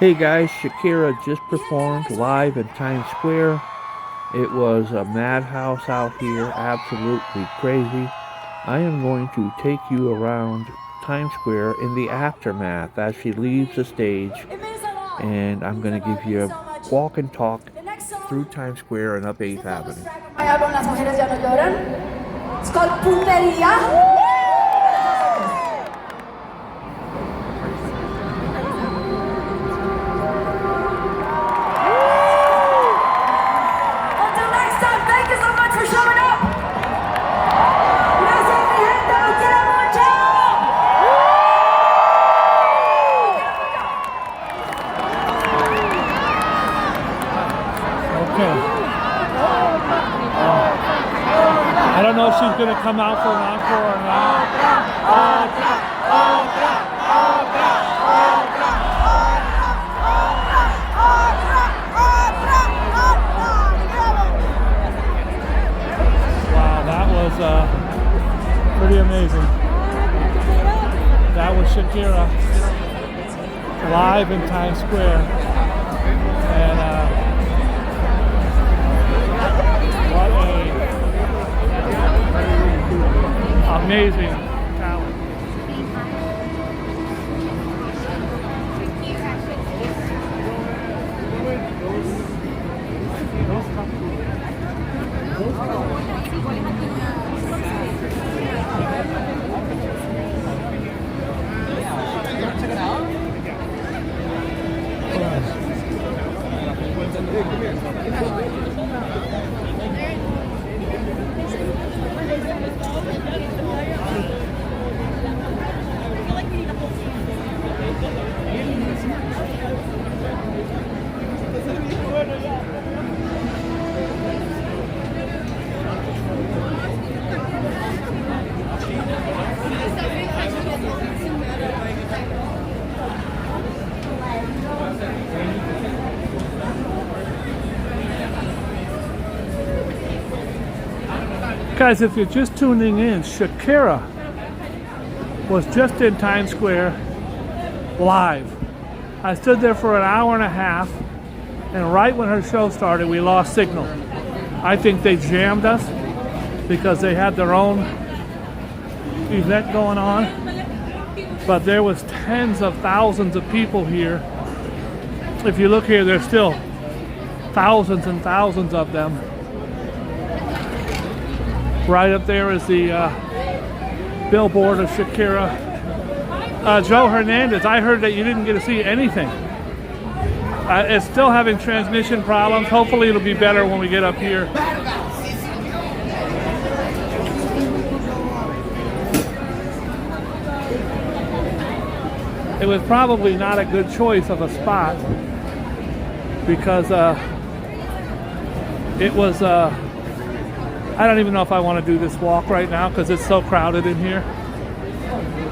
Hey guys, Shakira just performed live in Times Square. It was a madhouse out here, absolutely crazy. I am going to take you around Times Square in the aftermath as she leaves the stage, and I'm going to give you a walk and talk through Times Square and up 8th Avenue. My album Las Mujeres Ya No Lloran. It's called Puntería. I don't know if she's going to come out for an encore or not. Wow, that was pretty amazing. That was Shakira live in Times Square. And amazing talent. Guys, if you're just tuning in, Shakira was just in Times Square live. I stood there for an hour and a half, and right when her show started, we lost signal. I think they jammed us because they had their own event going on, but there was tens of thousands of people here. If you look here, there's still thousands and thousands of them. Right up there is the billboard of Shakira. Joe Hernandez, I heard that you didn't get to see anything. It's still having transmission problems. Hopefully it'll be better when we get up here. It was probably not a good choice of a spot because it was I don't even know if I want to do this walk right now because it's so crowded in here.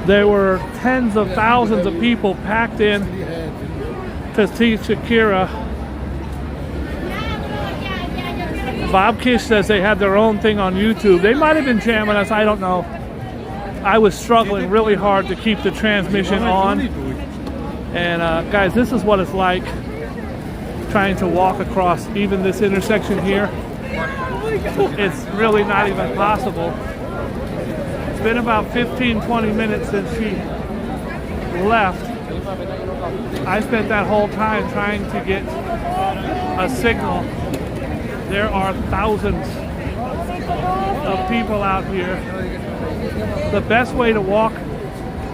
There were tens of thousands of people packed in to see Shakira. Bob Kish says they had their own thing on YouTube. They might have been jamming us, I don't know. I was struggling really hard to keep the transmission on. And guys, this is what it's like trying to walk across even this intersection here. It's really not even possible. It's been about 15-20 minutes since she left. I spent that whole time trying to get a signal. There are thousands of people out here. The best way to walk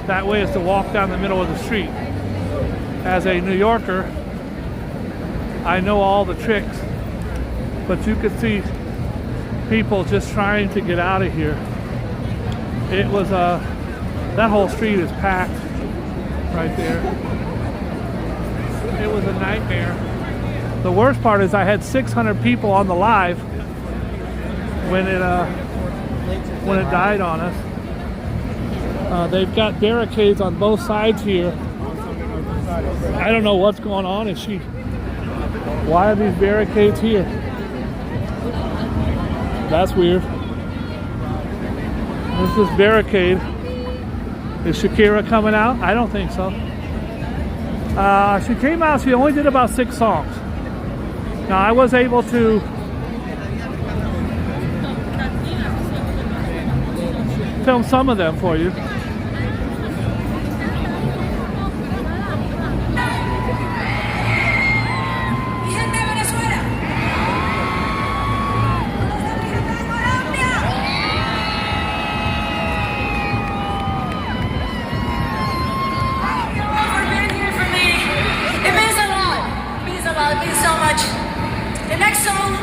that way is to walk down the middle of the street. As a New Yorker, I know all the tricks, but you could see people just trying to get out of here. It was that whole street is packed right there. It was a nightmare. The worst part is I had 600 people on the live when it died on us. They've got barricades on both sides here. I don't know what's going on. Why are these barricades here? That's weird. There's this barricade. Is Shakira coming out? I don't think so. She came out, she only did about 6 songs. Now I was able to film some of them for you. The next song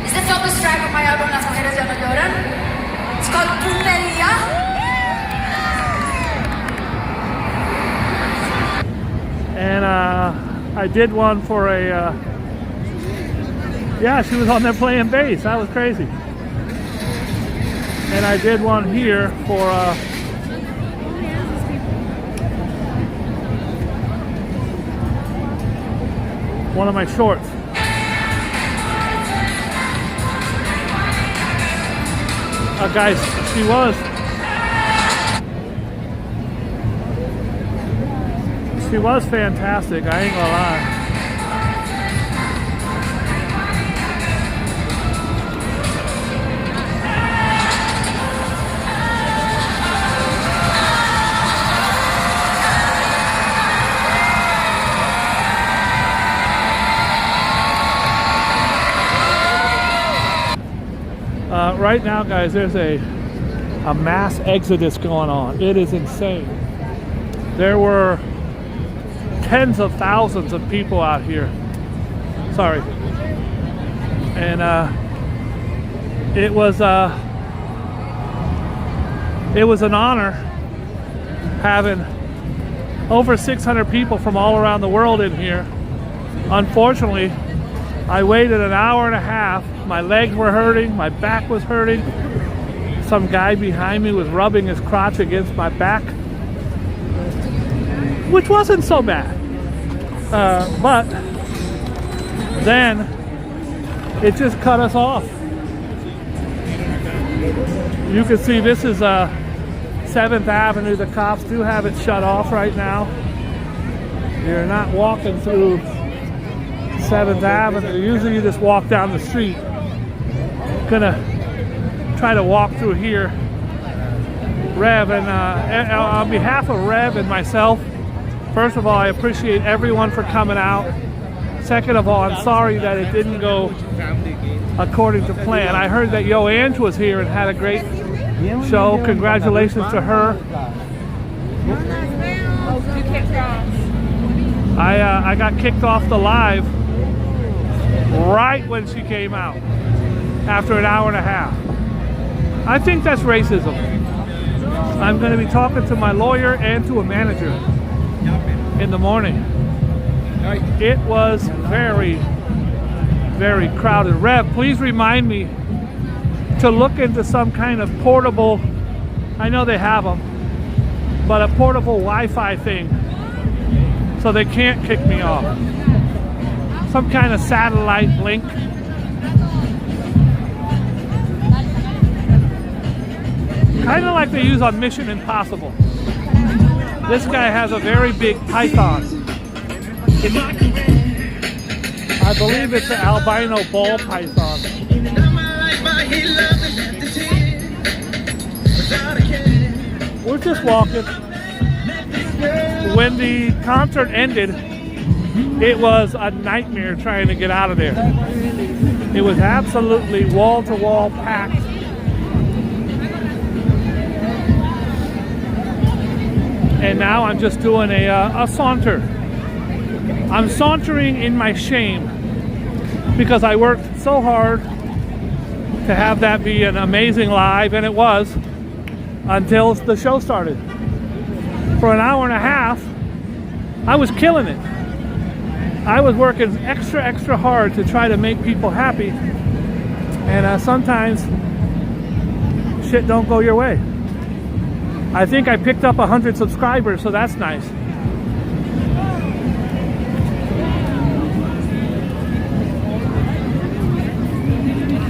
is the focus track of my album Las Mujeres Ya No Lloran. It's called Puteria. And I did one for a, yeah, she was on there playing bass. That was crazy. And I did one here for one of my shorts. Guys, she was fantastic, I ain't gonna lie. Right now, guys, there's a mass exodus going on. It is insane. There were tens of thousands of people out here. Sorry. And it was an honor having over 600 people from all around the world in here. Unfortunately, I waited an hour and a half. My legs were hurting, my back was hurting. Some guy behind me was rubbing his crotch against my back, which wasn't so bad. But then it just cut us off. You can see this is 7th Avenue. The cops do have it shut off right now. You're not walking through 7th Avenue. Usually you just walk down the street. Gonna try to walk through here. Rev, and on behalf of Rev and myself, first of all, I appreciate everyone for coming out. Second of all, I'm sorry that it didn't go according to plan. I heard that Yo Ange was here and had a great show. Congratulations to her. I got kicked off the live right when she came out, after an hour and a half. I think that's racism. I'm going to be talking to my lawyer and to a manager in the morning. It was very, very crowded. Rev, please remind me to look into some kind of portable, I know they have them, but a portable Wi-Fi thing so they can't kick me off. Some kind of satellite link. Kind of like they use on Mission Impossible. This guy has a very big python. I believe it's an albino ball python. We're just walking. When the concert ended, it was a nightmare trying to get out of there. It was absolutely wall-to-wall packed. And now I'm just doing a saunter. I'm sauntering in my shame because I worked so hard to have that be an amazing live, and it was, until the show started. For an hour and a half, I was killing it. I was working extra hard to try to make people happy, and sometimes shit don't go your way. I think I picked up 100 subscribers, so that's nice.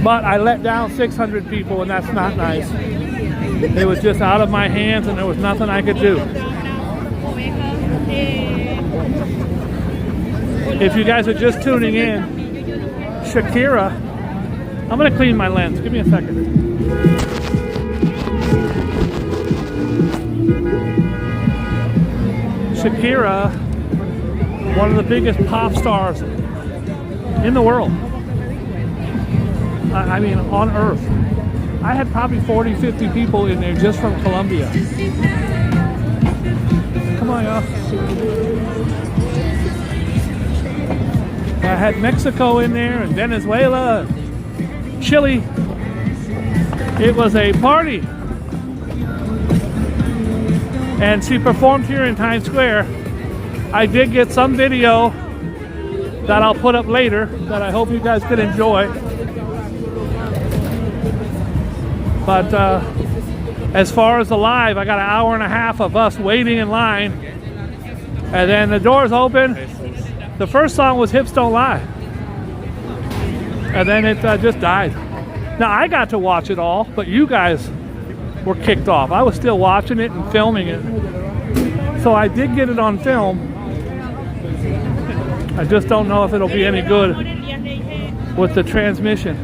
But I let down 600 people, and that's not nice. It was just out of my hands, and there was nothing I could do. If you guys are just tuning in, Shakira, I'm gonna clean my lens. Give me a second. Shakira, one of the biggest pop stars in the world. I mean, on earth. I had probably 40, 50 people in there just from Colombia. Come on, y'all. I had Mexico in there and Venezuela, Chile. It was a party. And she performed here in Times Square. I did get some video that I'll put up later that I hope you guys can enjoy. But as far as the live, I got an hour and a half of us waiting in line. And then the doors open. The first song was Hips Don't Lie. And then it just died. Now I got to watch it all, but you guys were kicked off. I was still watching it and filming it. So I did get it on film. I just don't know if it'll be any good with the transmission.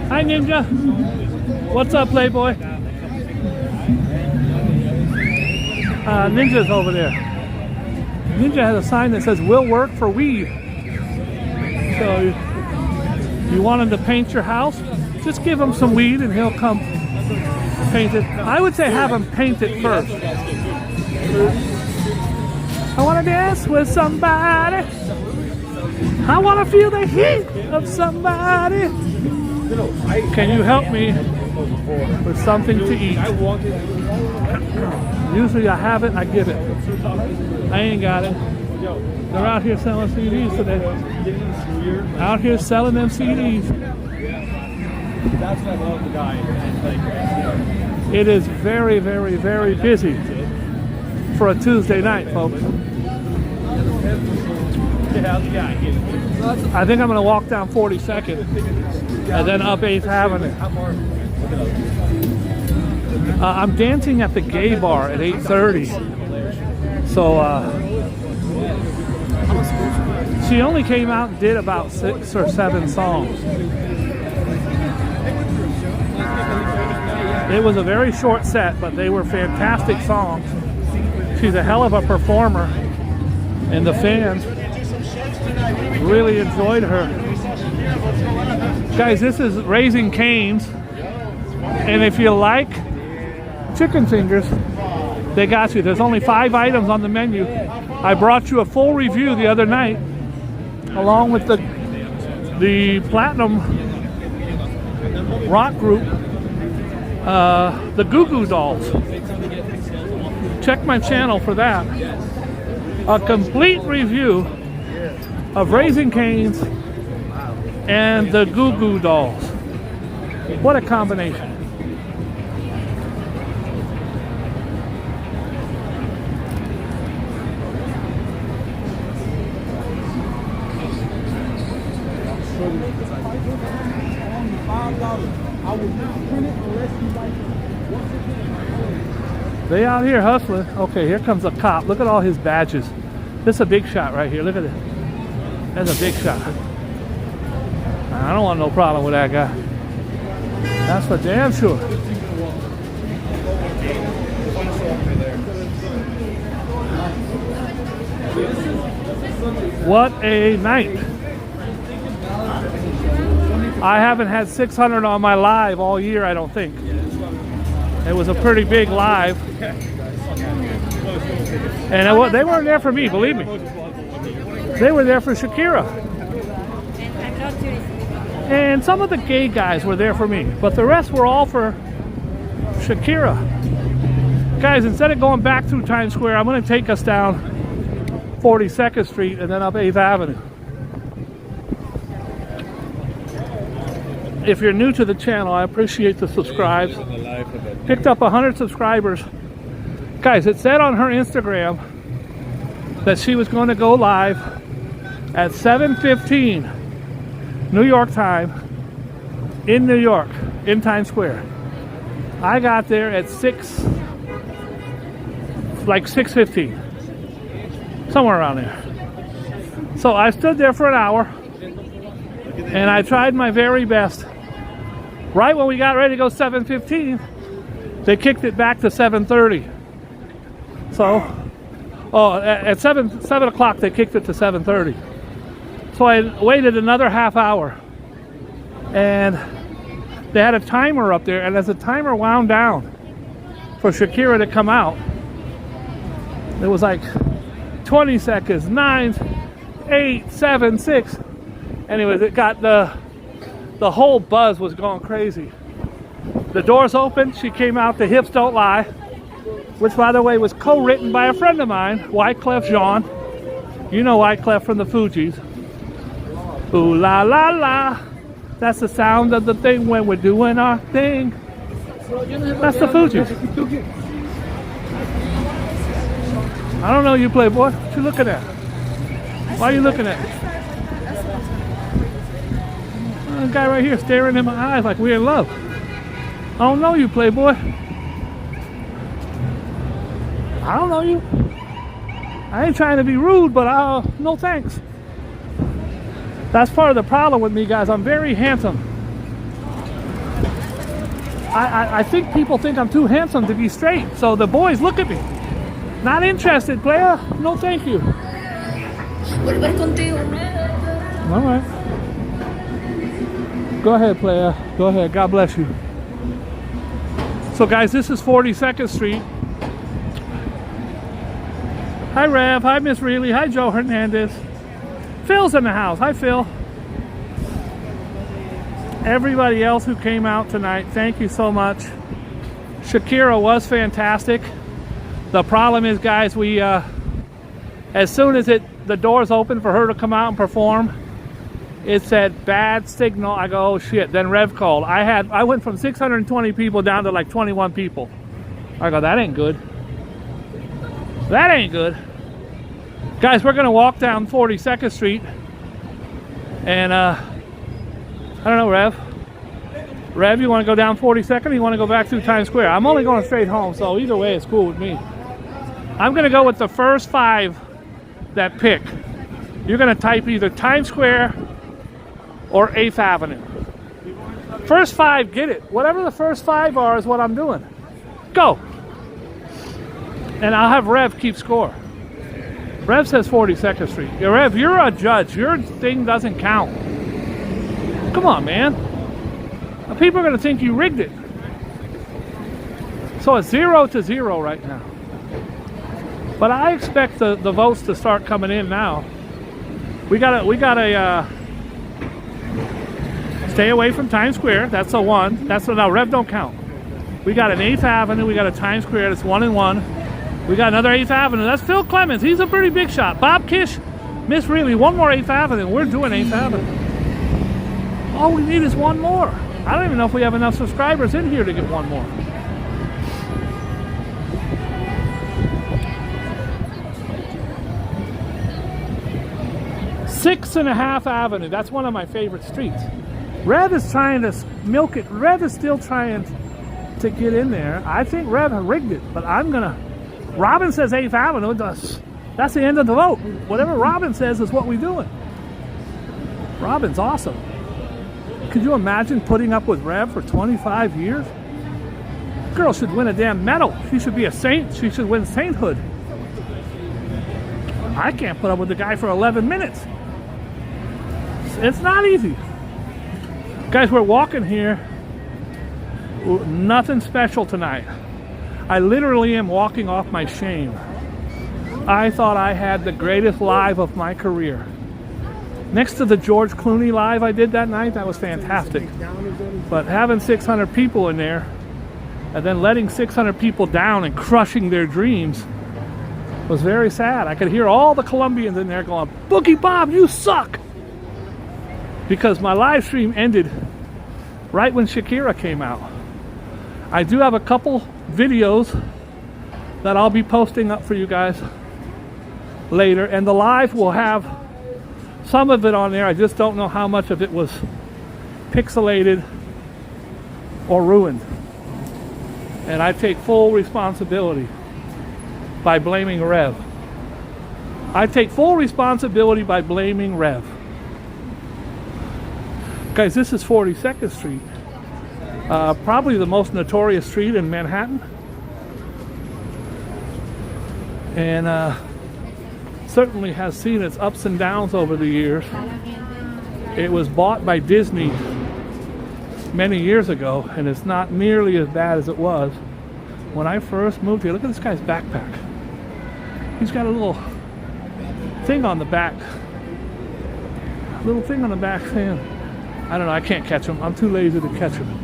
Hi Ninja. What's up, Playboy? Ninja's over there. Ninja has a sign that says "Will work for weed." So you want him to paint your house? Just give him some weed and he'll come paint it. I would say have him paint it first. I want to dance with somebody. I want to feel the heat of somebody. Can you help me with something to eat? Usually I have it and I give it. I ain't got it. They're out here selling CDs today. Out here selling them CDs. That's what I love the guy. It is very, very, very busy for a Tuesday night, folks. I think I'm going to walk down 42nd and then up 8th Avenue. I'm dancing at the gay bar at 8:30. So she only came out and did about 6 or 7 songs. It was a very short set, but they were fantastic songs. She's a hell of a performer, and the fans really enjoyed her. Guys, this is Raising Cane's, and if you like chicken fingers, they got you. There's only 5 items on the menu. I brought you a full review the other night, along with the platinum rock group, the Goo Goo Dolls. Check my channel for that. A complete review of Raising Cane's and the Goo Goo Dolls. What a combination. They out here hustling. Okay, here comes a cop. Look at all his badges. This is a big shot right here. Look at it. That's a big shot. I don't want no problem with that guy. That's for damn sure. What a night. I haven't had 600 on my live all year, I don't think. It was a pretty big live. And they weren't there for me, believe me. They were there for Shakira. And some of the gay guys were there for me, but the rest were all for Shakira. Guys, instead of going back through Times Square, I'm going to take us down 42nd Street and then up 8th Avenue. If you're new to the channel, I appreciate the subscribes. Picked up 100 subscribers. Guys, it said on her Instagram that she was going to go live at 7:15 New York time in New York, in Times Square. I got there at 6 like 6:15, somewhere around there. So I stood there for an hour, and I tried my very best. Right when we got ready to go 7:15, they kicked it back to 7:30. So, at 7 o'clock they kicked it to 7:30. So I waited another half hour, and they had a timer up there, and as the timer wound down for Shakira to come out, it was like 20 seconds, 9, 8, 7, 6. Anyways, it got the whole buzz was going crazy. The doors opened, she came out, The Hips Don't Lie, which by the way was co-written by a friend of mine, Wyclef Jean. You know Wyclef from the Fugees. Ooh la la la, that's the sound of the thing when we're doing our thing. That's the Fugees. I don't know you, Playboy. What you looking at? Why are you looking at me? The guy right here staring in my eyes like we're in love. I don't know you, Playboy. I don't know you. I ain't trying to be rude, but no thanks. That's part of the problem with me, guys. I'm very handsome. I think people think I'm too handsome to be straight, so the boys look at me. Not interested, player. No, thank you. All right. Go ahead, player. Go ahead. God bless you. So, guys, this is 42nd Street. Hi, Rev. Hi, Miss Reilly. Hi, Joe Hernandez. Phil's in the house. Hi, Phil. Everybody else who came out tonight, thank you so much. Shakira was fantastic. The problem is, guys, we as soon as the doors open for her to come out and perform, it said bad signal. I go, oh shit. Then Rev called. I went from 620 people down to like 21 people. I go, that ain't good. That ain't good. Guys, we're gonna walk down 42nd Street, and I don't know, Rev. Rev, you want to go down 42nd, or you want to go back through Times Square? I'm only going straight home, so either way it's cool with me. I'm gonna go with the first 5 that pick. You're gonna type either Times Square or 8th Avenue. First 5, get it. Whatever the first 5 are is what I'm doing. Go. And I'll have Rev keep score. Rev says 42nd Street. Yeah, Rev, you're a judge. Your thing doesn't count. Come on, man. Now, people are going to think you rigged it. So it's 0-0 right now. But I expect the votes to start coming in now. We gotta stay away from Times Square. That's a 1. That's a, no, Rev don't count. We got an 8th Avenue. We got a Times Square. That's 1 and 1. We got another 8th Avenue. That's Phil Clemens. He's a pretty big shot. Bob Kish, Miss Reilly, 1 more 8th Avenue. We're doing 8th Avenue. All we need is 1 more. I don't even know if we have enough subscribers in here to get 1 more. Sixth and a Half Avenue. That's one of my favorite streets. Rev is trying to milk it. Rev is still trying to get in there. I think Rev rigged it, but I'm gonna. Robin says 8th Avenue. That's the end of the vote. Whatever Robin says is what we're doing. Robin's awesome. Could you imagine putting up with Rev for 25 years? Girl should win a damn medal. She should be a saint. She should win sainthood. I can't put up with the guy for 11 minutes. It's not easy. Guys, we're walking here. Nothing special tonight. I literally am walking off my shame. I thought I had the greatest live of my career. Next to the George Clooney live I did that night, that was fantastic. But having 600 people in there, and then letting 600 people down and crushing their dreams was very sad. I could hear all the Colombians in there going, Boogie Bob, you suck! Because my live stream ended right when Shakira came out. I do have a couple videos that I'll be posting up for you guys later, and the live will have some of it on there. I just don't know how much of it was pixelated or ruined, and I take full responsibility. by blaming Rev. I take full responsibility by blaming Rev. Guys, this is 42nd Street. Probably the most notorious street in Manhattan. And certainly has seen its ups and downs over the years. It was bought by Disney many years ago, and it's not nearly as bad as it was when I first moved here. Look at this guy's backpack. He's got a little thing on the back. Little thing on the back saying, I don't know, I can't catch him. I'm too lazy to catch him.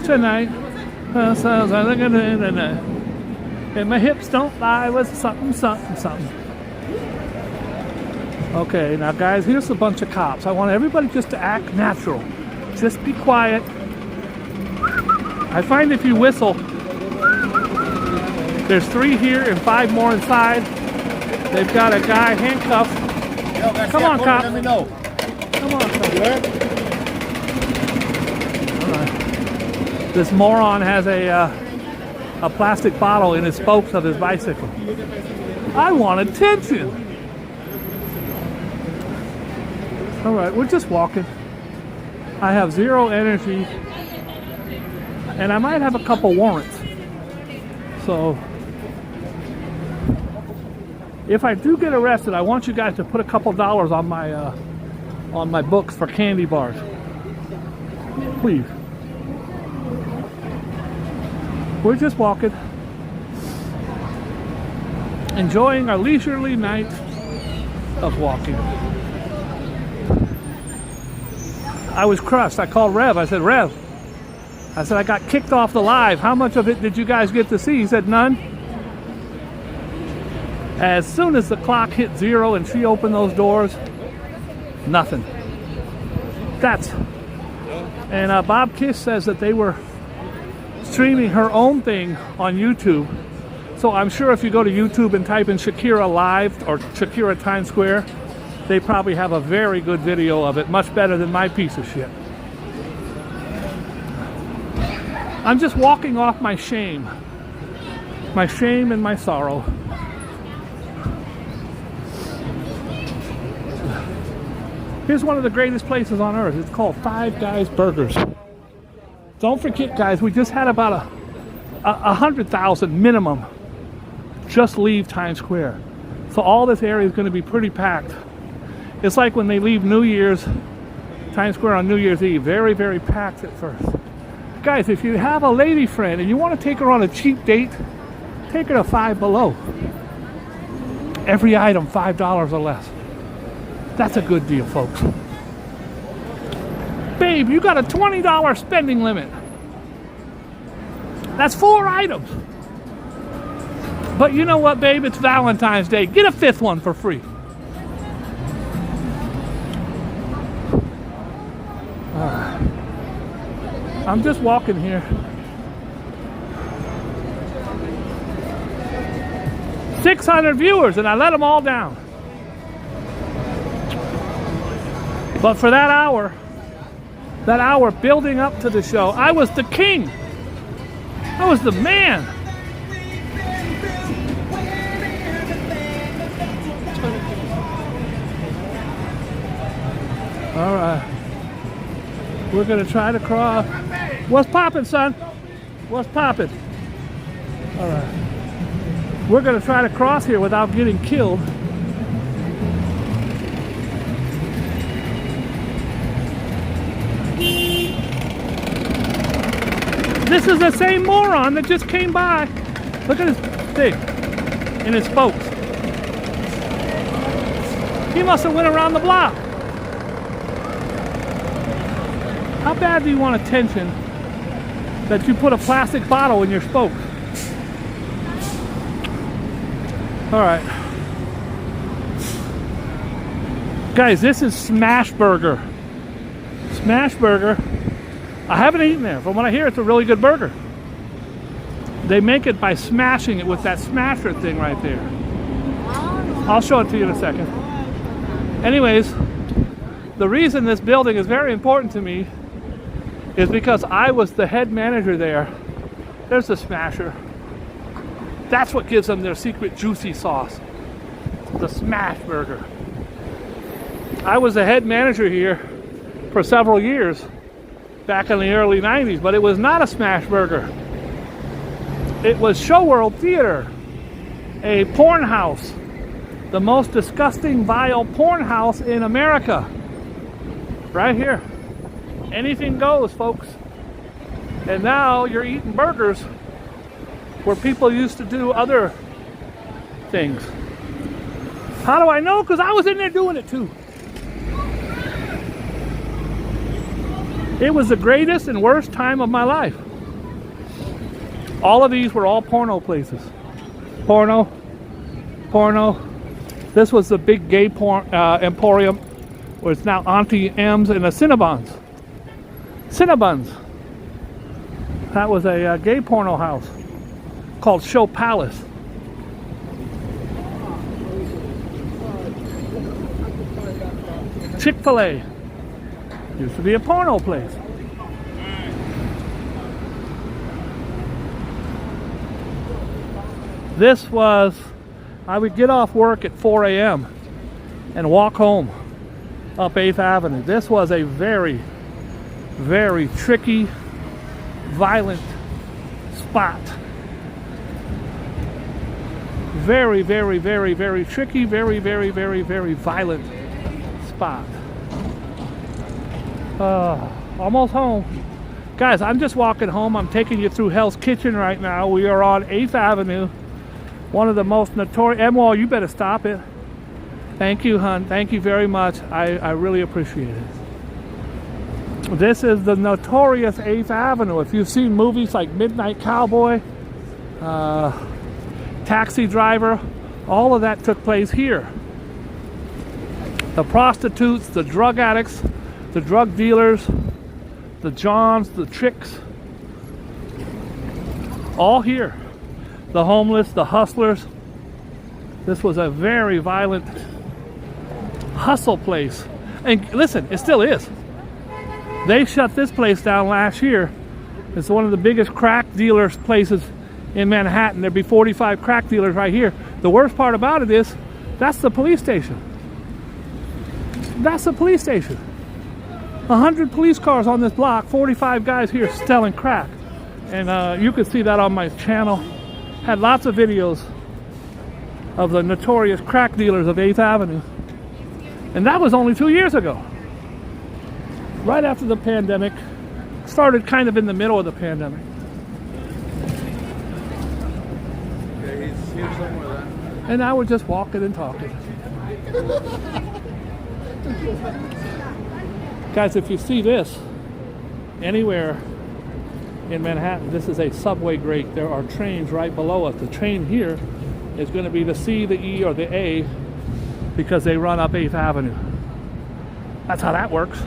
Tonight, sounds like a tonight. And my hips don't lie with something, something, something. Okay, now guys, here's a bunch of cops. I want everybody just to act natural. Just be quiet. I find if you whistle, there's 3 here and 5 more inside. They've got a guy handcuffed. Come on, cop. Let me know. Come on, cop. This moron has a plastic bottle in his spokes of his bicycle. I want attention. All right, we're just walking. I have 0 energy, and I might have a couple warrants. So, if I do get arrested, I want you guys to put a couple dollars on my books for candy bars. Please. We're just walking, enjoying our leisurely night of walking. I was crushed. I called Rev. I said, Rev, I got kicked off the live. How much of it did you guys get to see? He said, none. As soon as the clock hit 0 and she opened those doors, nothing. And Bob Kiss says that they were streaming her own thing on YouTube. So I'm sure if you go to YouTube and type in Shakira Live or Shakira Times Square, they probably have a very good video of it, much better than my piece of shit. I'm just walking off my shame and my sorrow. Here's one of the greatest places on earth. It's called Five Guys Burgers. Don't forget, guys, we just had about 100,000 minimum just leave Times Square. So all this area is going to be pretty packed. It's like when they leave Times Square on New Year's Eve. Very, very packed at first. Guys, if you have a lady friend and you want to take her on a cheap date, take her to Five Below. Every item $5 or less. That's a good deal, folks. Babe, you got a $20 spending limit. That's 4 items. But you know what, babe? It's Valentine's Day. Get a 5th one for free. I'm just walking here. 600 viewers, and I let them all down. But for that hour building up to the show, I was the king. I was the man. All right. We're going to try to cross. What's poppin', son? What's poppin'? All right. We're going to try to cross here without getting killed. This is the same moron that just came by. Look at his thing and his spokes. He must have went around the block. How bad do you want attention that you put a plastic bottle in your spokes? All right. Guys, this is Smash Burger. Smash Burger. I haven't eaten there. From what I hear, it's a really good burger. They make it by smashing it with that smasher thing right there. I'll show it to you in a second. Anyways, the reason this building is very important to me is because I was the head manager there. There's the smasher. That's what gives them their secret juicy sauce. The smash burger. I was the head manager here for several years back in the early 90s, but it was not a smash burger. It was Show World Theater, a porn house, the most disgusting, vile porn house in America. Right here. Anything goes, folks. And now you're eating burgers where people used to do other things. How do I know? Because I was in there doing it too. It was the greatest and worst time of my life. All of these were all porno places. Porno. This was the big gay porn emporium, where it's now Auntie M's and the Cinnabons. That was a gay porno house called Show Palace. Chick-fil-A used to be a porno place. This was, I would get off work at 4 a.m. and walk home up 8th Avenue. This was a very, very tricky, violent spot. Very, very, very, very tricky, very, very, very, very violent spot. Almost home. Guys, I'm just walking home. I'm taking you through Hell's Kitchen right now. We are on 8th Avenue. One of the most notorious. Emwall, you better stop it. Thank you, hon. Thank you very much. I really appreciate it. This is the notorious 8th Avenue. If you've seen movies like Midnight Cowboy, Taxi Driver, all of that took place here. The prostitutes, the drug addicts, the drug dealers, the Johns, the tricks, all here. The homeless, the hustlers. This was a very violent hustle place. And listen, it still is. They shut this place down last year. It's one of the biggest crack dealers places in Manhattan. There'd be 45 crack dealers right here. The worst part about it is, that's the police station. That's the police station. 100 police cars on this block, 45 guys here selling crack. And you can see that on my channel. Had lots of videos of the notorious crack dealers of 8th Avenue. And that was only 2 years ago. Right after the pandemic. Started kind of in the middle of the pandemic. Okay, he's here somewhere then. And now we're just walking and talking. Guys, if you see this anywhere in Manhattan, this is a subway grate. There are trains right below us. The train here is going to be the C, the E, or the A, because they run up 8th Avenue. That's how that works.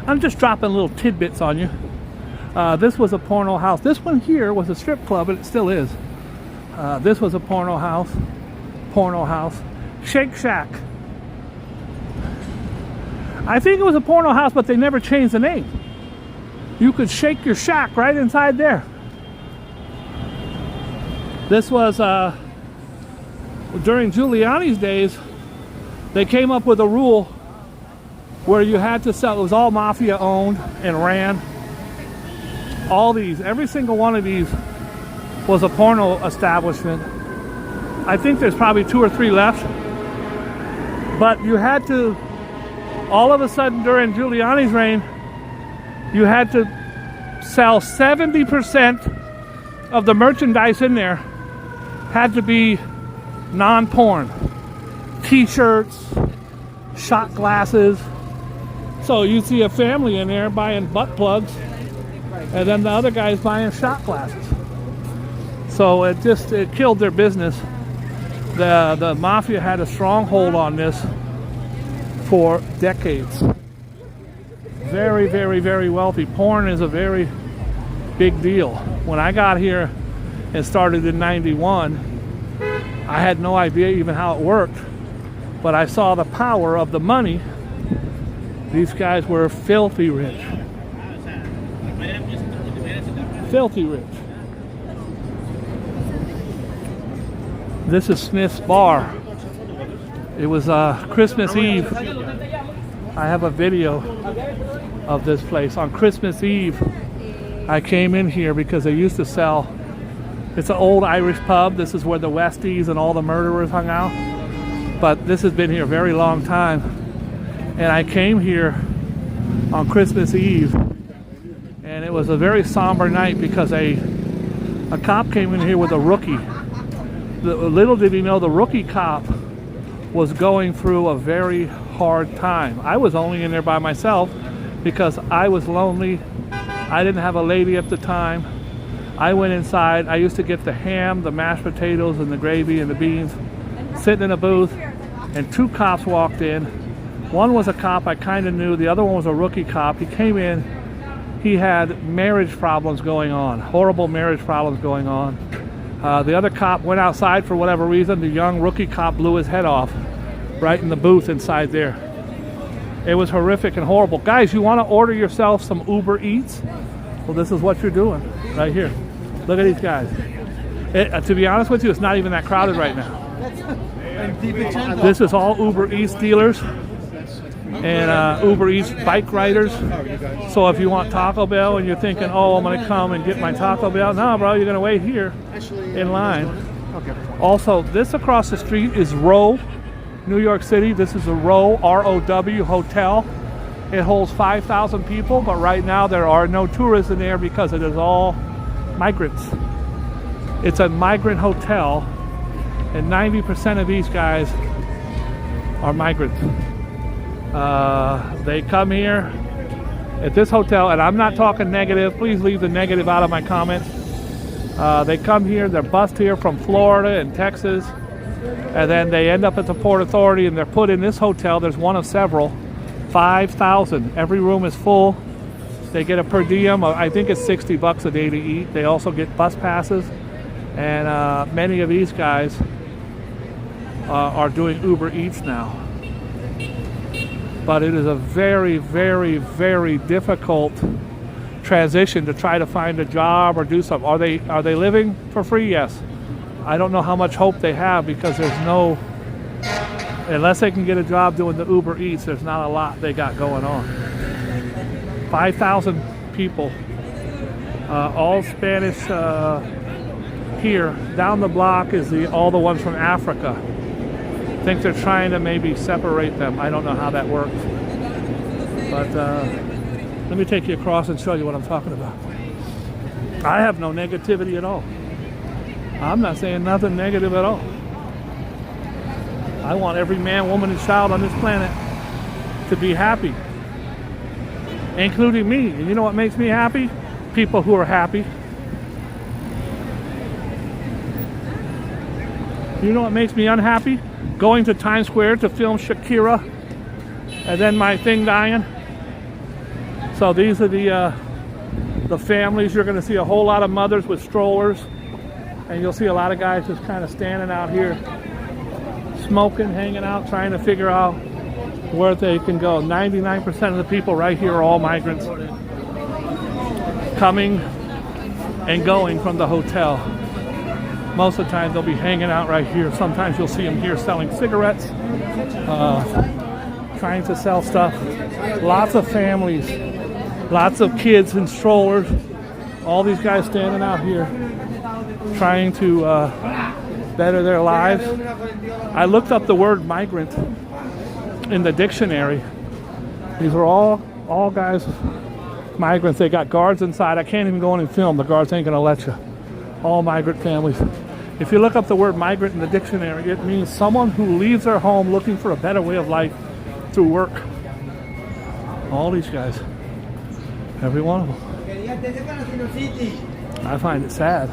I'm just dropping little tidbits on you. This was a porno house. This one here was a strip club, and it still is. This was a porno house. Shake Shack. I think it was a porno house, but they never changed the name. You could shake your shack right inside there. This was, during Giuliani's days, they came up with a rule where you had to sell, it was all mafia owned and ran. All these, every single one of these was a porno establishment. I think there's probably 2 or 3 left. But you had to, all of a sudden during Giuliani's reign, you had to sell 70% of the merchandise in there had to be non-porn. T-shirts, shot glasses. So you see a family in there buying butt plugs, and then the other guy's buying shot glasses. So it killed their business. The mafia had a strong hold on this for decades. Very, very, very wealthy. Porn is a very big deal. When I got here and started in 91, I had no idea even how it worked, but I saw the power of the money. These guys were filthy rich. Filthy rich. This is Smith's Bar. It was Christmas Eve. I have a video of this place. On Christmas Eve, I came in here because they used to sell, it's an old Irish pub. This is where the Westies and all the murderers hung out. But this has been here a very long time. And I came here on Christmas Eve, and it was a very somber night because a cop came in here with a rookie. Little did he know the rookie cop was going through a very hard time. I was only in there by myself because I was lonely. I didn't have a lady at the time. I went inside. I used to get the ham, the mashed potatoes, and the gravy and the beans, sitting in a booth, and two cops walked in. One was a cop I kind of knew. The other one was a rookie cop. He came in. He had marriage problems going on, horrible marriage problems going on. The other cop went outside for whatever reason. The young rookie cop blew his head off right in the booth inside there. It was horrific and horrible. Guys, you want to order yourself some Uber Eats? Well, this is what you're doing right here. Look at these guys. To be honest with you, it's not even that crowded right now. This is all Uber Eats dealers and Uber Eats bike riders. So if you want Taco Bell and you're thinking, oh, I'm going to come and get my Taco Bell, no, bro, you're going to wait here in line. Also, this across the street is Row, New York City. This is a Row, R-O-W hotel. It holds 5,000 people, but right now there are no tourists in there because it is all migrants. It's a migrant hotel, and 90% of these guys are migrants. They come here at this hotel, and I'm not talking negative. Please leave the negative out of my comments. They come here, they're bused here from Florida and Texas, and then they end up at the Port Authority and they're put in this hotel. There's one of several. 5,000. Every room is full. They get a per diem. I think it's $60 a day to eat. They also get bus passes, and many of these guys are doing Uber Eats now. But it is a very, very, very difficult transition to try to find a job or do something. Are they living for free? Yes. I don't know how much hope they have because there's no, unless they can get a job doing the Uber Eats, there's not a lot they got going on. 5,000 people, all Spanish here. Down the block is all the ones from Africa. I think they're trying to maybe separate them. I don't know how that works. But let me take you across and show you what I'm talking about. I have no negativity at all. I'm not saying nothing negative at all. I want every man, woman, and child on this planet to be happy, including me. And you know what makes me happy? People who are happy. You know what makes me unhappy? Going to Times Square to film Shakira and then my thing dying. So these are the families. You're going to see a whole lot of mothers with strollers, and you'll see a lot of guys just kind of standing out here, smoking, hanging out, trying to figure out where they can go. 99% of the people right here are all migrants coming and going from the hotel. Most of the time they'll be hanging out right here. Sometimes you'll see them here selling cigarettes, trying to sell stuff. Lots of families, lots of kids in strollers. All these guys standing out here trying to better their lives. I looked up the word migrant in the dictionary. These are all guys, migrants. They got guards inside. I can't even go in and film. The guards ain't gonna let you. All migrant families. If you look up the word migrant in the dictionary, it means someone who leaves their home looking for a better way of life through work. All these guys, every one of them. I find it sad.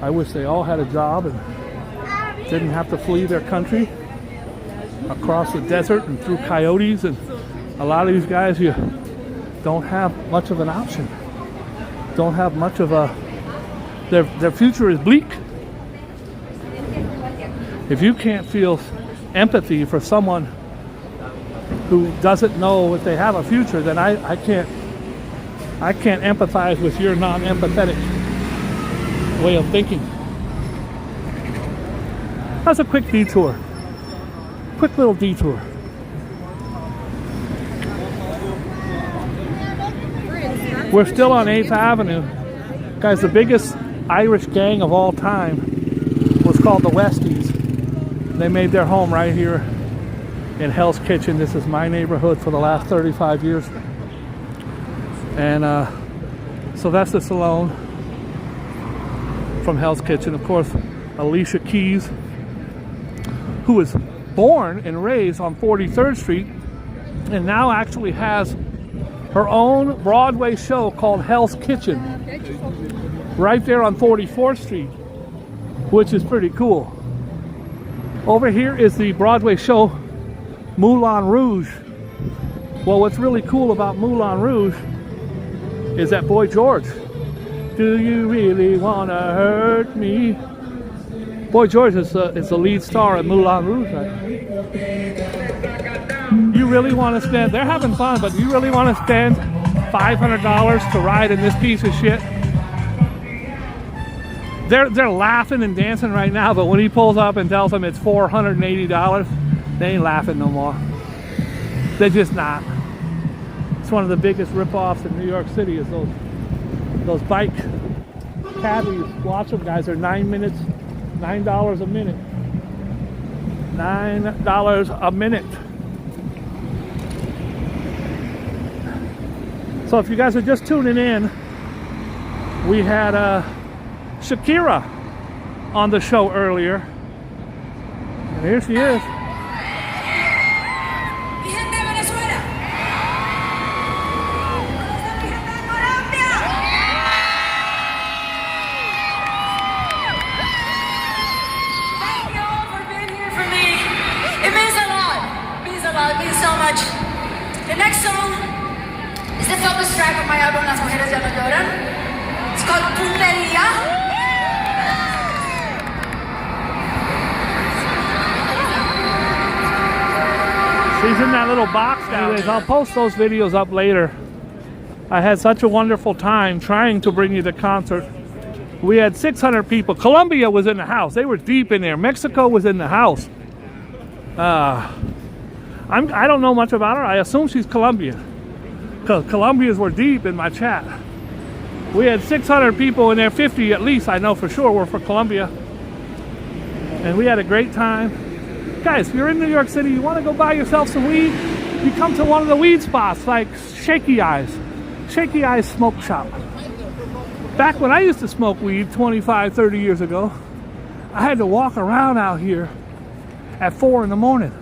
I wish they all had a job and didn't have to flee their country across the desert and through coyotes. And a lot of these guys, you don't have much of an option. Don't have much of a, their future is bleak. If you can't feel empathy for someone who doesn't know if they have a future, then I I can't empathize with your non-empathetic way of thinking. That's a quick detour. Quick little detour. We're still on 8th Avenue. Guys, the biggest Irish gang of all time was called the Westies. They made their home right here in Hell's Kitchen. This is my neighborhood for the last 35 years. And Sylvester Stallone from Hell's Kitchen. Of course, Alicia Keys, who was born and raised on 43rd Street and now actually has her own Broadway show called Hell's Kitchen right there on 44th Street, which is pretty cool. Over here is the Broadway show Moulin Rouge. Well, what's really cool about Moulin Rouge is that Boy George. Do you really want to hurt me? Boy George is the lead star in Moulin Rouge. Right? You really want to spend, they're having fun, but you really want to spend $500 to ride in this piece of shit? They're laughing and dancing right now, but when he pulls up and tells them it's $480, they ain't laughing no more. They're just not. It's one of the biggest rip-offs in New York City is those bike cabbies. Watch them, guys. They're 9 minutes, $9 a minute. $9 a minute. So if you guys are just tuning in, we had Shakira on the show earlier. And here she is. It means so much. The next song is the focus track of my album Las Mujeres Ya No Lloran. It's called Punteria. She's in that little box down there. I'll post those videos up later. I had such a wonderful time trying to bring you the concert. We had 600 people. Colombia was in the house. They were deep in there. Mexico was in the house. I don't know much about her. I assume she's Colombian, because Colombians were deep in my chat. We had 600 people in there, 50 at least, I know for sure, were for Colombia. And we had a great time. Guys, if you're in New York City, you want to go buy yourself some weed, you come to one of the weed spots like Shaky Eyes Smoke Shop. Back when I used to smoke weed 25, 30 years ago, I had to walk around out here at 4 in the morning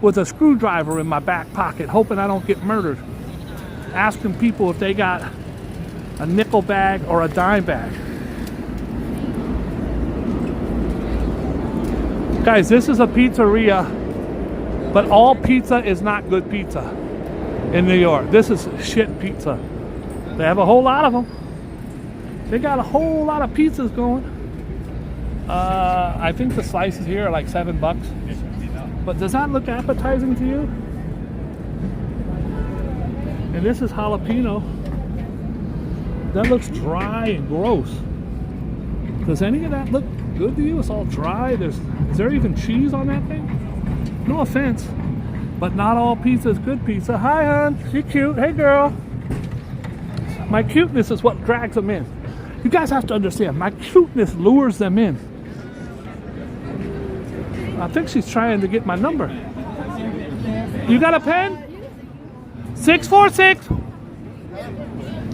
with a screwdriver in my back pocket, hoping I don't get murdered, asking people if they got a nickel bag or a dime bag. Guys, this is a pizzeria, but all pizza is not good pizza in New York. This is shit pizza. They have a whole lot of them. They got a whole lot of pizzas going. I think the slices here are like $7. But does that look appetizing to you? And this is jalapeno. That looks dry and gross. Does any of that look good to you? It's all dry. Is there even cheese on that thing? No offense, but not all pizza is good pizza. Hi, hon. She cute. Hey, girl. My cuteness is what drags them in. You guys have to understand, my cuteness lures them in. I think she's trying to get my number. You got a pen? 646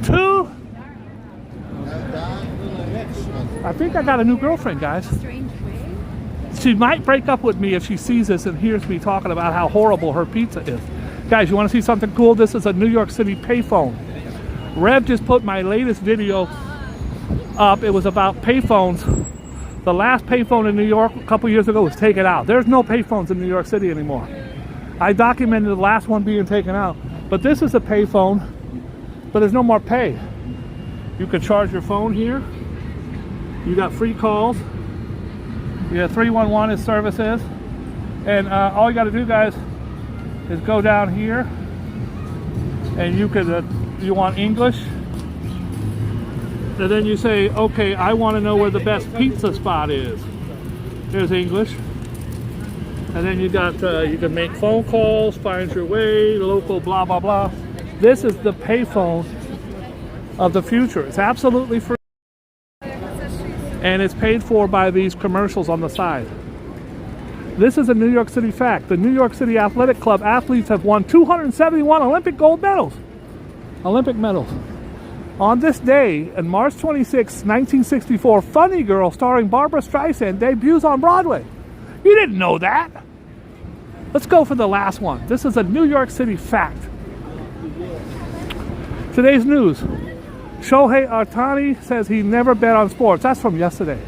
2. I think I got a new girlfriend, guys. She might break up with me if she sees this and hears me talking about how horrible her pizza is. Guys, you want to see something cool? This is a New York City payphone. Rev just put my latest video up. It was about payphones. The last payphone in New York a couple years ago was taken out. There's no payphones in New York City anymore. I documented the last one being taken out. But this is a payphone, but there's no more pay. You can charge your phone here. You got free calls. You have 311 is services. And all you got to do, guys, is go down here. And you could you want English. And then you say, okay, I want to know where the best pizza spot is. There's English. And then you got, you can make phone calls, find your way, local, blah, blah, blah. This is the payphone of the future. It's absolutely free. And it's paid for by these commercials on the side. This is a New York City fact. The New York City Athletic Club athletes have won 271 Olympic gold medals. Olympic medals. On this day, on March 26, 1964, Funny Girl starring Barbara Streisand debuts on Broadway. You didn't know that. Let's go for the last one. This is a New York City fact. Today's news. Shohei Ohtani says he never bet on sports. That's from yesterday.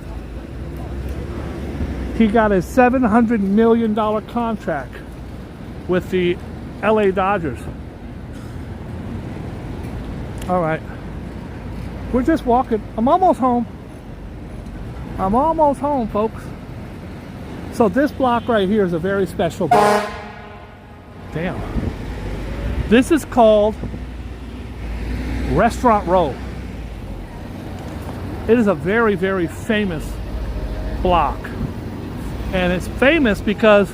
He got a $700 million contract with the LA Dodgers. All right. We're just walking. I'm almost home. I'm almost home, folks. So this block right here is a very special block. Damn. This is called Restaurant Row. It is a very, very famous block. And it's famous because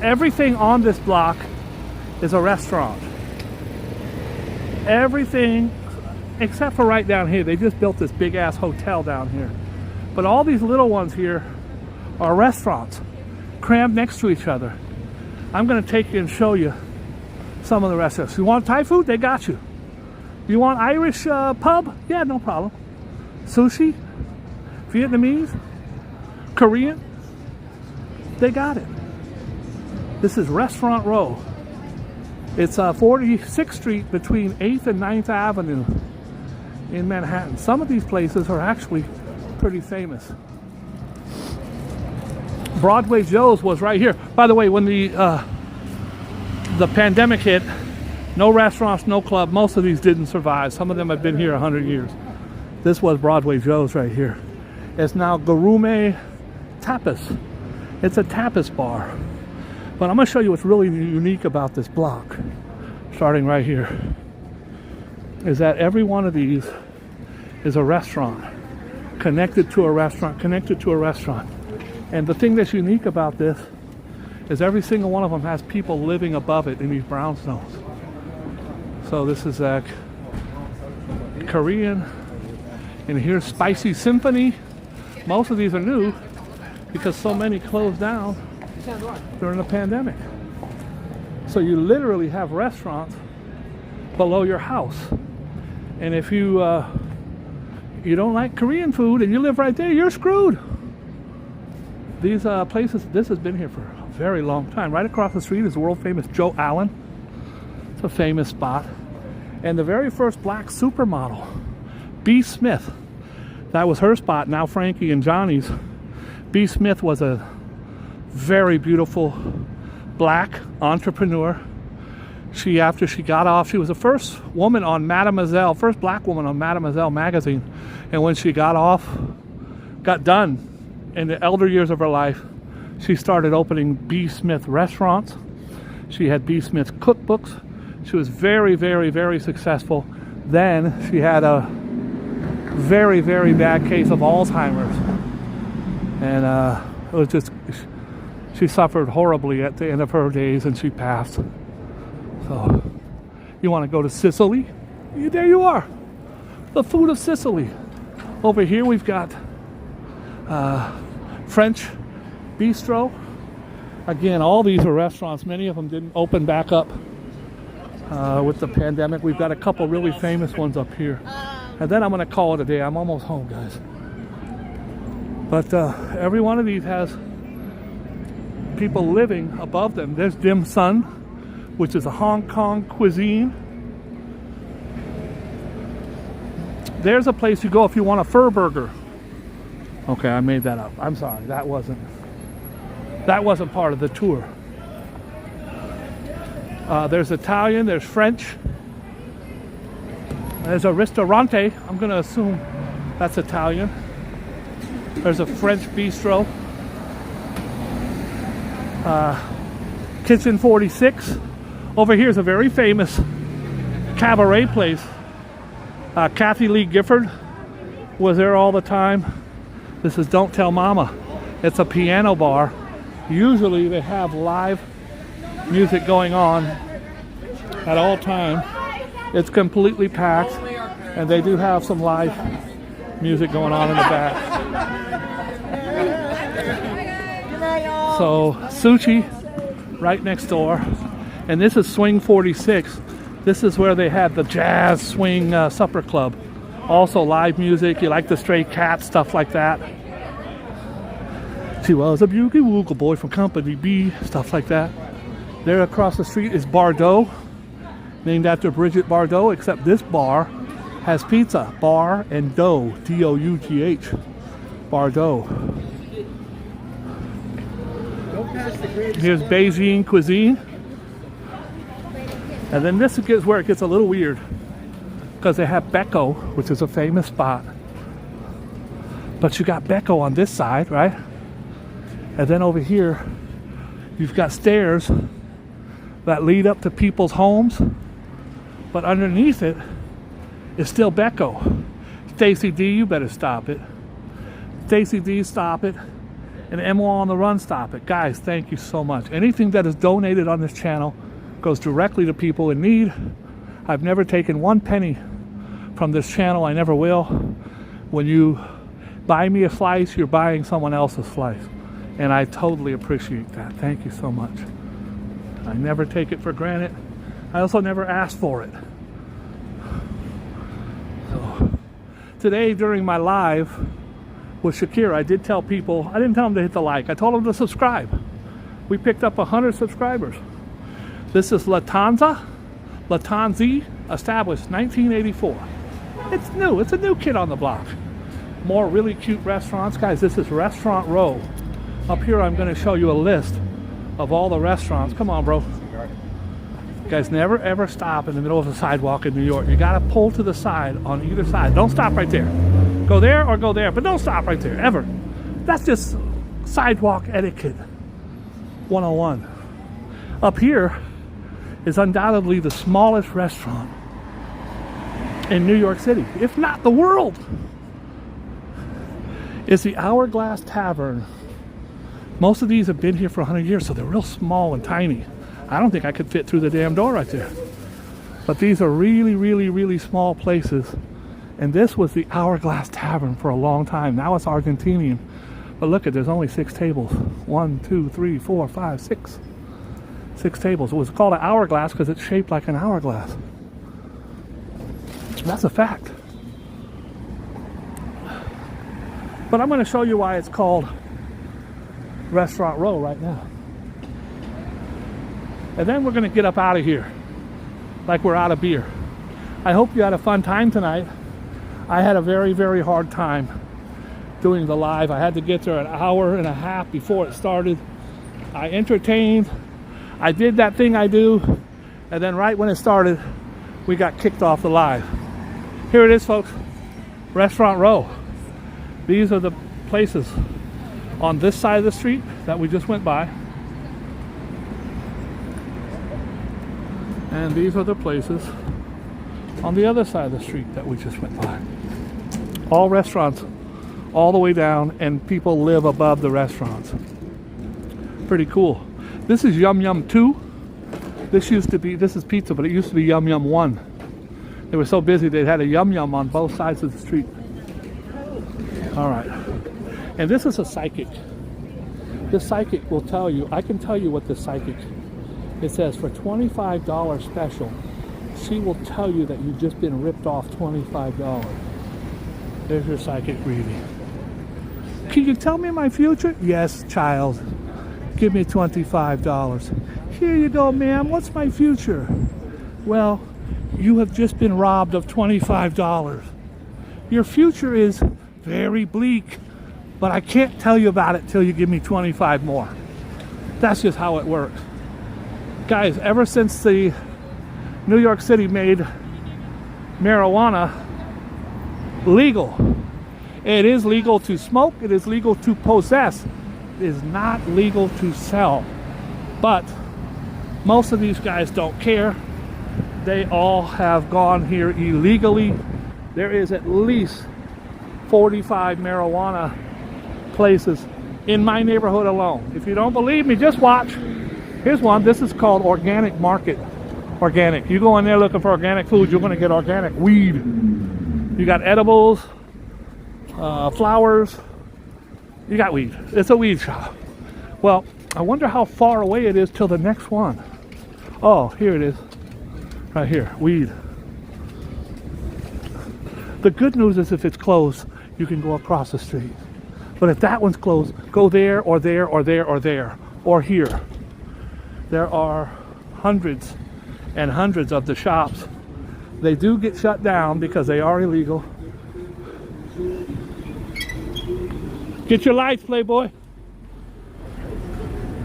everything on this block is a restaurant. Everything, except for right down here. They just built this big ass hotel down here. But all these little ones here are restaurants crammed next to each other. I'm going to take you and show you some of the restaurants. You want Thai food? They got you. You want Irish pub? Yeah, no problem. Sushi? Vietnamese? Korean? They got it. This is Restaurant Row. It's 46th Street between 8th and 9th Avenue in Manhattan. Some of these places are actually pretty famous. Broadway Joe's was right here. By the way, when the pandemic hit, no restaurants, no club. Most of these didn't survive. Some of them have been here 100 years. This was Broadway Joe's right here. It's now Gourmet Tapas. It's a tapas bar. But I'm going to show you what's really unique about this block, starting right here, is that every one of these is a restaurant, connected to a restaurant, connected to a restaurant. And the thing that's unique about this is every single one of them has people living above it in these brownstones. So this is Korean, and here's Spicy Symphony. Most of these are new because so many closed down during the pandemic. So you literally have restaurants below your house. And if you don't like Korean food and you live right there, you're screwed. These places, this has been here for a very long time. Right across the street is the world famous Joe Allen. It's a famous spot. And the very first black supermodel, B. Smith, that was her spot, now Frankie and Johnny's. B. Smith was a very beautiful black entrepreneur. After she got off, she was the first woman on Mademoiselle, first black woman on Mademoiselle magazine. And when she got done in the elder years of her life, she started opening B. Smith restaurants. She had B. Smith cookbooks. She was very, very, very successful. Then she had a very, very bad case of Alzheimer's. And it was just, she suffered horribly at the end of her days and she passed. So, you want to go to Sicily? There you are. The food of Sicily. Over here we've got French bistro. Again, all these are restaurants. Many of them didn't open back up with the pandemic. We've got a couple really famous ones up here. And then I'm going to call it a day. I'm almost home, guys. But every one of these has people living above them. There's Dim Sum, which is a Hong Kong cuisine. There's a place you go if you want a fur burger. Okay, I made that up. I'm sorry. That wasn't part of the tour. There's Italian, there's French. There's a ristorante. I'm going to assume that's Italian. There's a French bistro. Kitchen 46. Over here is a very famous cabaret place. Kathy Lee Gifford was there all the time. This is Don't Tell Mama. It's a piano bar. Usually they have live music going on at all time. It's completely packed, and they do have some live music going on in the back. So Sushi right next door, and this is Swing 46. This is where they had the jazz swing supper club. Also live music. You like the Stray Cats, stuff like that. She was a boogie woogie boy from Company B, stuff like that. There across the street is Bardot, named after Bridget Bardot, except this bar has pizza. Bar and dough, D-O-U-G-H. Bardot. Here's Beijing cuisine. And then this is where it gets a little weird, because they have Becco, which is a famous spot. But you got Becco on this side, right? And then over here, you've got stairs that lead up to people's homes. But underneath it is still Becco. Stacy D, you better stop it. Stacy D, stop it. And M1 on the Run, stop it. Guys, thank you so much. Anything that is donated on this channel goes directly to people in need. I've never taken 1 penny from this channel. I never will. When you buy me a slice, you're buying someone else's slice. And I totally appreciate that. Thank you so much. I never take it for granted. I also never ask for it. So, today during my live with Shakira, I did tell people, I didn't tell them to hit the like. I told them to subscribe. We picked up 100 subscribers. This is Latanzi, established 1984. It's new. It's a new kid on the block. More really cute restaurants. Guys, this is Restaurant Row. Up here, I'm going to show you a list of all the restaurants. Come on, bro. Guys, never ever stop in the middle of the sidewalk in New York. You got to pull to the side on either side. Don't stop right there. Go there or go there, but don't stop right there, ever. That's just sidewalk etiquette 101. Up here is undoubtedly the smallest restaurant in New York City, if not the world. It's the Hourglass Tavern. Most of these have been here for 100 years, so they're real small and tiny. I don't think I could fit through the damn door right there. But these are really, really, really small places. And this was the Hourglass Tavern for a long time. Now it's Argentinian. But look at, there's only 6 tables. 1, 2, 3, 4, 5, 6. 6 tables. It was called an hourglass because it's shaped like an hourglass. That's a fact. But I'm going to show you why it's called Restaurant Row right now. And then we're going to get up out of here like we're out of beer. I hope you had a fun time tonight. I had a very, very hard time doing the live. I had to get there an hour and a half before it started. I entertained. I did that thing I do. And then right when it started, we got kicked off the live. Here it is, folks. Restaurant Row. These are the places on this side of the street that we just went by. And these are the places on the other side of the street that we just went by. All restaurants all the way down, and people live above the restaurants. Pretty cool. This is Yum Yum 2. This is pizza, but it used to be Yum Yum 1. They were so busy they had a Yum Yum on both sides of the street. All right. And this is a psychic. This psychic will tell you, I can tell you what this psychic, it says for $25 special, she will tell you that you've just been ripped off $25. There's your psychic reading. Can you tell me my future? Yes, child. Give me $25. Here you go, ma'am. What's my future? Well, you have just been robbed of $25. Your future is very bleak, but I can't tell you about it till you give me 25 more. That's just how it works. Guys, ever since the New York City made marijuana legal, it is legal to smoke, it is legal to possess, it is not legal to sell. But most of these guys don't care. They all have gone here illegally. There is at least 45 marijuana places in my neighborhood alone. If you don't believe me, just watch. Here's one. This is called Organic Market. Organic. You go in there looking for organic food, you're going to get organic weed. You got edibles, flowers. You got weed. It's a weed shop. Well, I wonder how far away it is till the next one. Oh, here it is. Right here. Weed. The good news is if it's closed, you can go across the street. But if that one's closed, go there or there or there or there or here. There are hundreds and hundreds of the shops. They do get shut down because they are illegal. Get your lights, Playboy.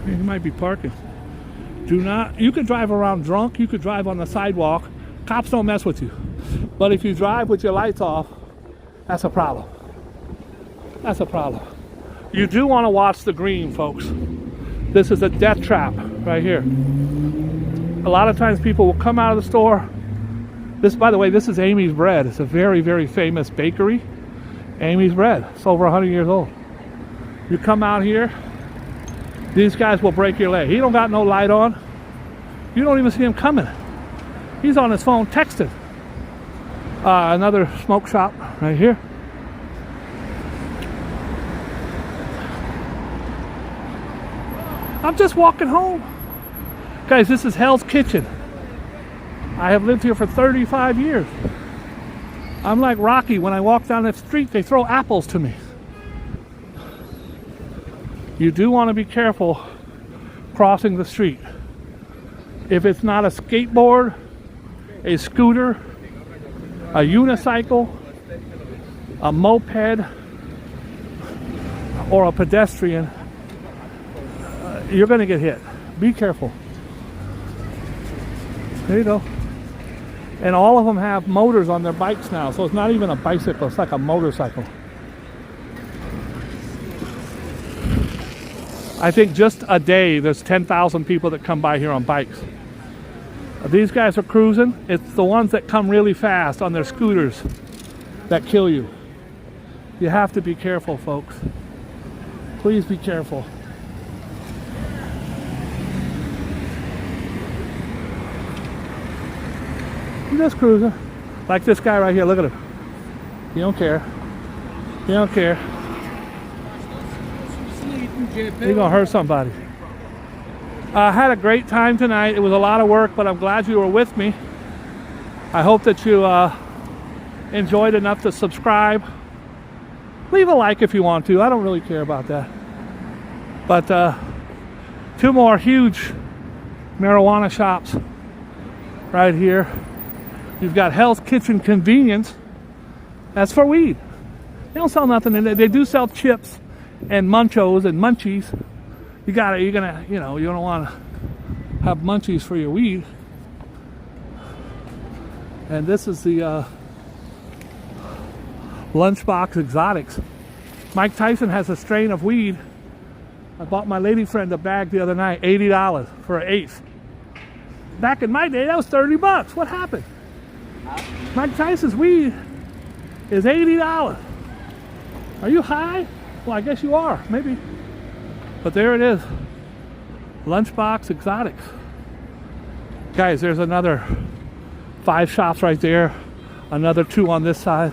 You might be parking. Do not, you could drive around drunk, you could drive on the sidewalk. Cops don't mess with you. But if you drive with your lights off, that's a problem. That's a problem. You do want to watch the green, folks. This is a death trap right here. A lot of times people will come out of the store. This, by the way, this is Amy's Bread. It's a very, very famous bakery. Amy's Bread. It's over 100 years old. You come out here, these guys will break your leg. He don't got no light on. You don't even see him coming. He's on his phone texting. Another smoke shop right here. I'm just walking home. Guys, this is Hell's Kitchen. I have lived here for 35 years. I'm like Rocky. When I walk down the street, they throw apples to me. You do want to be careful crossing the street. If it's not a skateboard, a scooter, a unicycle, a moped, or a pedestrian, you're going to get hit. Be careful. There you go. And all of them have motors on their bikes now, so it's not even a bicycle, it's like a motorcycle. I think just a day there's 10,000 people that come by here on bikes. These guys are cruising. It's the ones that come really fast on their scooters that kill you. You have to be careful, folks. Please be careful. I'm just cruising. Like this guy right here, look at him. He don't care. He don't care. You're gonna hurt somebody. I had a great time tonight. It was a lot of work, but I'm glad you were with me. I hope that you enjoyed enough to subscribe. Leave a like if you want to. I don't really care about that. But 2 more huge marijuana shops right here. You've got Hell's Kitchen Convenience. That's for weed. They don't sell nothing in there. They do sell chips and munchos and munchies. You don't want to have munchies for your weed. And this is the Lunchbox Exotics. Mike Tyson has a strain of weed. I bought my lady friend a bag the other night, $80 for an eighth. Back in my day, that was $30. What happened? Mike Tyson's weed is $80. Are you high? Well, I guess you are, maybe. But there it is. Lunchbox Exotics. Guys, there's another 5 shops right there. Another 2 on this side.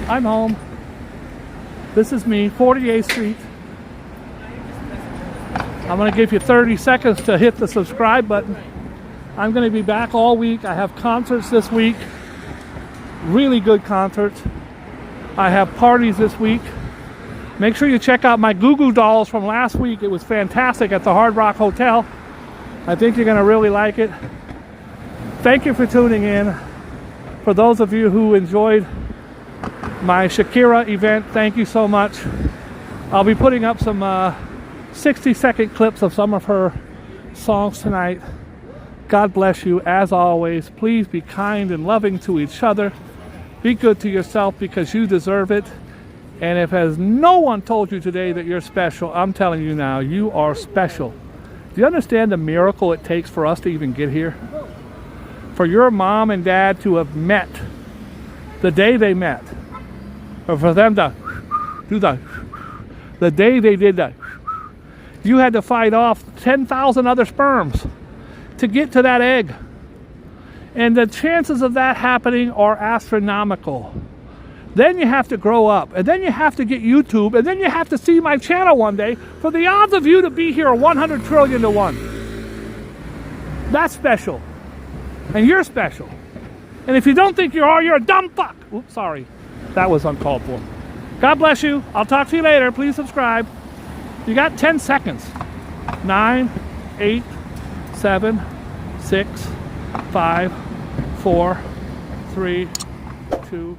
I'm home. This is me, 48th Street. I'm going to give you 30 seconds to hit the subscribe button. I'm going to be back all week. I have concerts this week. Really good concerts. I have parties this week. Make sure you check out my Goo Goo Dolls from last week. It was fantastic at the Hard Rock Hotel. I think you're going to really like it. Thank you for tuning in. For those of you who enjoyed my Shakira event, thank you so much. I'll be putting up some 60-second clips of some of her songs tonight. God bless you. As always, please be kind and loving to each other. Be good to yourself because you deserve it. And if has no one told you today that you're special, I'm telling you now, you are special. Do you understand the miracle it takes for us to even get here? For your mom and dad to have met the day they met, or for them to do the day they did that, you had to fight off 10,000 other sperms to get to that egg. And the chances of that happening are astronomical. Then you have to grow up, and then you have to get YouTube, and then you have to see my channel one day for the odds of you to be here are 100 trillion to 1. That's special. And you're special. And if you don't think you are, you're a dumb fuck. Oops, sorry. That was uncalled for. God bless you. I'll talk to you later. Please subscribe. You got 10 seconds. 9, 8, 7, 6, 5, 4, 3, 2,